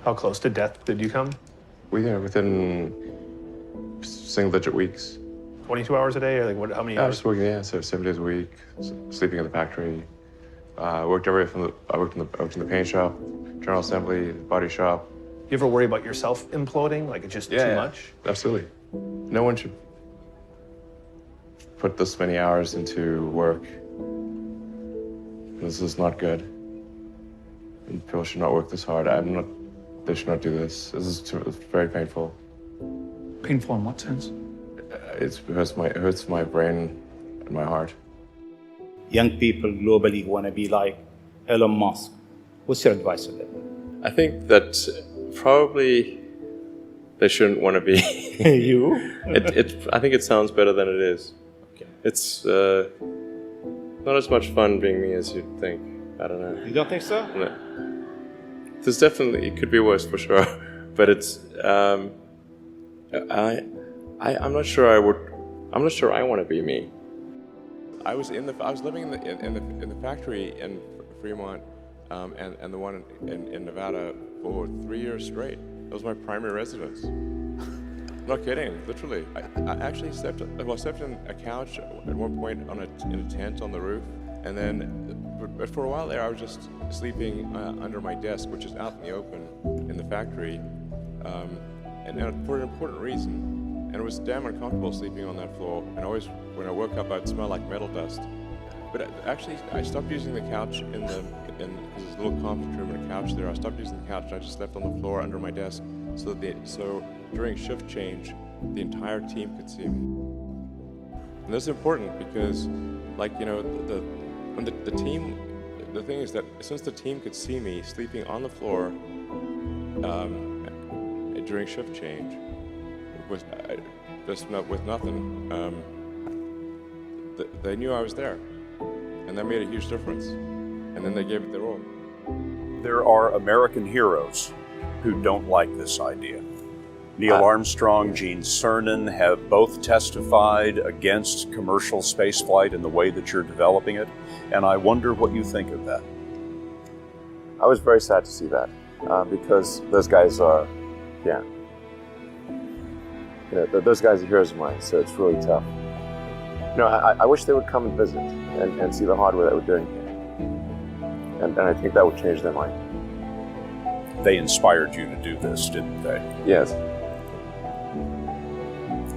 How close to death did you come? Within single-digit weeks. 22 hours a day, or like what? How many I hours? was working, so 7 days a week, sleeping in the factory. I worked in the paint shop, general assembly, body shop. You ever worry about yourself imploding? Like it's just too much? Absolutely. No one should put this many hours into work. This is not good. And people should not work this hard. They should not do this. It's very painful. Painful in what sense? It hurts my brain and my heart. Young people globally want to be like Elon Musk. What's your advice on that? I think that probably they shouldn't want to be. You? I think it sounds better than it is. Okay. It's not as much fun being me as you'd think. I don't know. You don't think so? No. There's definitely, it could be worse for sure, but it's, I'm not sure I'm not sure I want to be me. I was living in the factory in Fremont, and the one in Nevada for 3 years straight. That was my primary residence. I'm not kidding, literally. I actually slept in a couch at one point in a tent on the roof, and then, but for a while there, I was just sleeping under my desk, which is out in the open in the factory, and for an important reason. And it was damn uncomfortable sleeping on that floor. And always, when I woke up, I'd smell like metal dust. But actually, I stopped using the couch because there's a little conference room and a couch there. I stopped using the couch and I just slept on the floor under my desk, so during shift change, the entire team could see me. And this is important because, like, you know, the team. The thing is that since the team could see me sleeping on the floor during shift change, with nothing, they knew I was there, and that made a huge difference. And then they gave it their all. There are American heroes who don't like this idea. Neil Armstrong, Gene Cernan have both testified against commercial spaceflight in the way that you're developing it, and I wonder what you think of that. I was very sad to see that, because those guys are, those guys are heroes of mine, so it's really tough. I wish they would come and visit and see the hardware that we're doing here. And I think that would change their mind. They inspired you to do this, didn't they? Yes.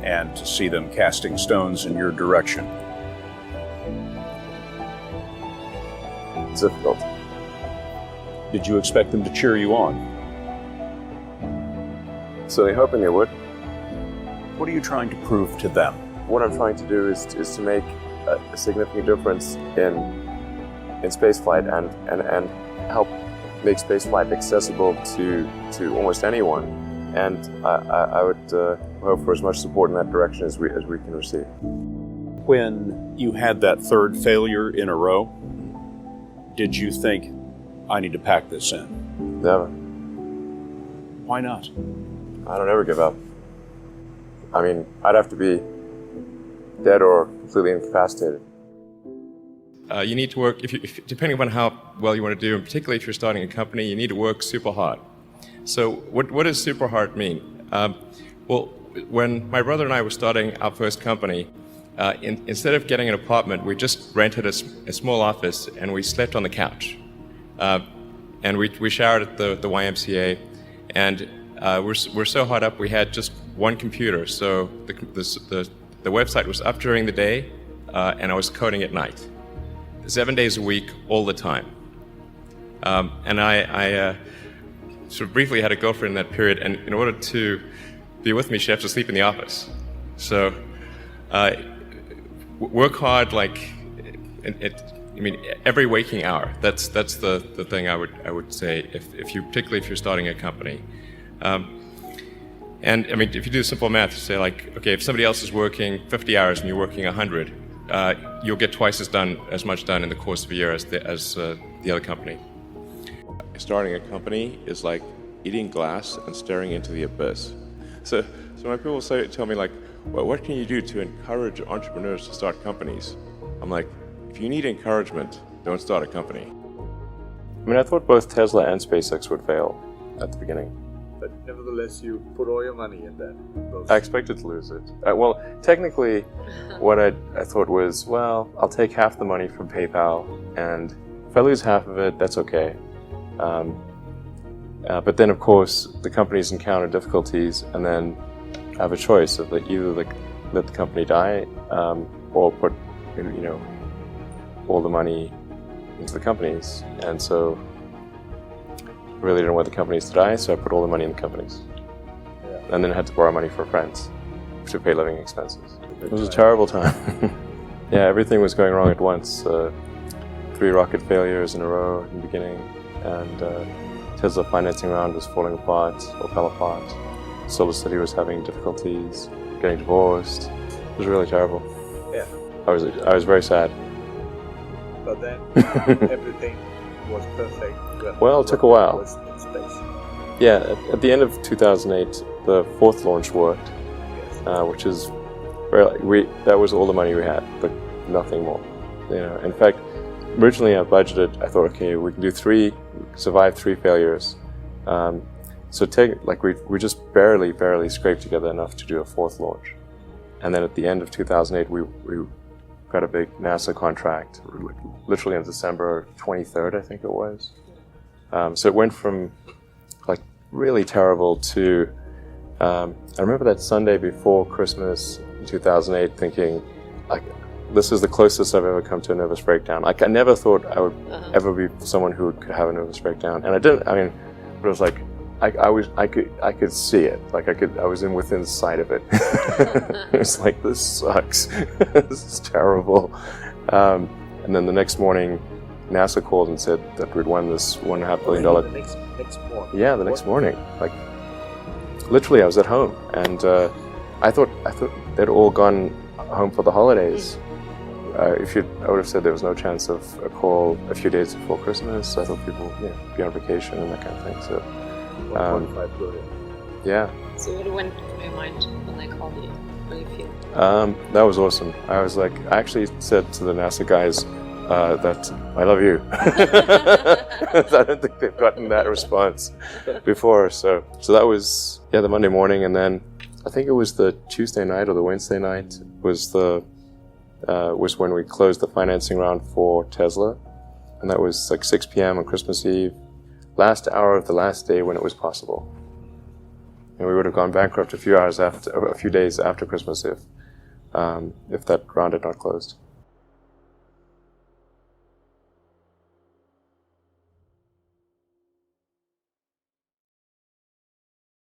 And to see them casting stones in your direction. It's difficult. Did you expect them to cheer you on? So they're hoping they would. What are you trying to prove to them? What I'm trying to do is to make a significant difference in spaceflight and help make spaceflight accessible to almost anyone. And I would hope for as much support in that direction as we can receive. When you had that third failure in a row, did you think, I need to pack this in? Never. Why not? I don't ever give up. I mean, I'd have to be dead or completely incapacitated. You need to work, depending upon how well you want to do, and particularly if you're starting a company, you need to work super hard. So what does super hard mean? Well, when my brother and I were starting our first company, instead of getting an apartment, we just rented a small office and we slept on the couch. And we showered at the YMCA, and we're so hot up we had just one computer. So the website was up during the day, and I was coding at night, 7 days a week, all the time. And I sort of briefly had a girlfriend in that period, and in order to be with me, she had to sleep in the office. So work hard, like every waking hour. That's the thing I would say particularly if you're starting a company. And I mean, if you do simple math, you say like, okay, if somebody else is working 50 hours and you're working 100, you'll get twice as much done in the course of a year as the other company. Starting a company is like eating glass and staring into the abyss. So when people tell me like, well, what can you do to encourage entrepreneurs to start companies? I'm like, if you need encouragement, don't start a company. I mean, I thought both Tesla and SpaceX would fail. at the beginning. But nevertheless, you put all your money in that. I expected to lose it. Well, technically, what I thought was, well, I'll take half the money from PayPal, and if I lose half of it, that's okay. But then, of course, the companies encounter difficulties, and then have a choice of either let the company die, or put, all the money into the companies. And so I really didn't want the companies to die, so I put all the money in the companies. Yeah. And then I had to borrow money from friends to pay living expenses. It was a terrible time. Yeah, everything was going wrong at once. 3 rocket failures in a row in the beginning, and Tesla financing round was falling apart, or fell apart. Solar City was having difficulties, getting divorced. It was really terrible. Yeah. I was very sad. But then everything was perfect. Well, it took a while. Was in space. Yeah, at the end of 2008, the 4th launch worked, Yes. which is that was all the money we had, but nothing more. In fact, originally I budgeted. I thought, okay, we can do 3, survive 3 failures. So we just barely scraped together enough to do a 4th launch, and then at the end of 2008, we got a big NASA contract, literally on December 23rd, I think it was. So it went from really terrible to, I remember that Sunday before Christmas in 2008 thinking, this is the closest I've ever come to a nervous breakdown. I never thought I would ever be someone who could have a nervous breakdown. And I didn't, but it was like, I could see it. I was within sight of it. It was like, this sucks. This is terrible. And then the next morning, NASA called and said that we'd won this $1.5 billion. The next morning. Yeah, the next morning. Literally, I was at home, and I thought they'd all gone home for the holidays. I would have said there was no chance of a call a few days before Christmas. I thought people would be on vacation and that kind of thing. So. 1.5 billion. Yeah. So what went through your mind when they called you? How do you feel? That was awesome. I actually said to the NASA guys that I love you. I don't think they've gotten that response before. So that was the Monday morning, and then I think it was the Tuesday night or the Wednesday night was when we closed the financing round for Tesla, and that was 6 p.m. on Christmas Eve. Last hour of the last day when it was possible, and we would have gone bankrupt a few days after Christmas if that round had not closed.